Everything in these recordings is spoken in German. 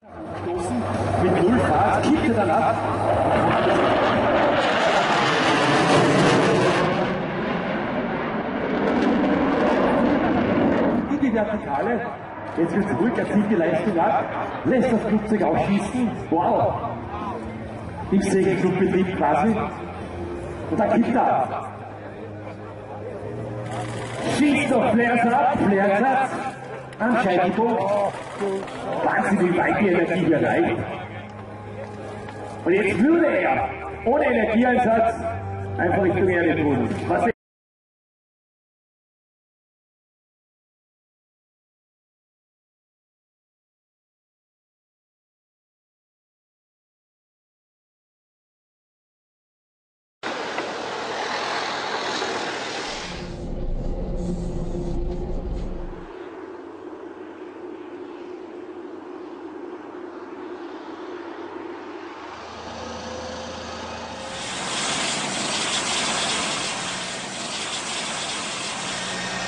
Stoßen mit null Fahrt, kippt er dann ab. In die Vertikale, jetzt wird zurück, er zieht die Leistung ab, lässt das Flugzeug aufschießen. Wow! Im Segelflugbetrieb quasi. Und dann kippt er ab. Schießt doch, flärt ab, am Scheitelpunkt. Wahnsinn, wie weit die Energie hier reicht. Und jetzt würde er ohne Energieeinsatz einfach Richtung Erde tun. Was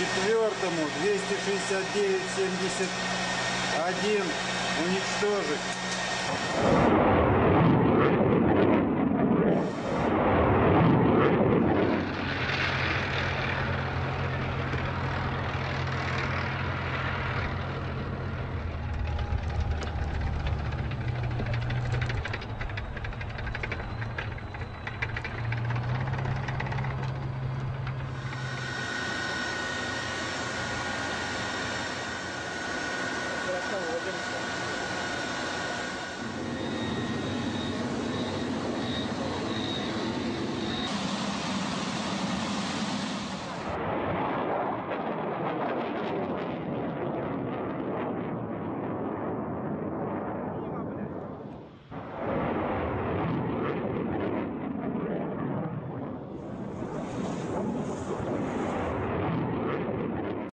Четвертому 269-71 уничтожить. Владимир.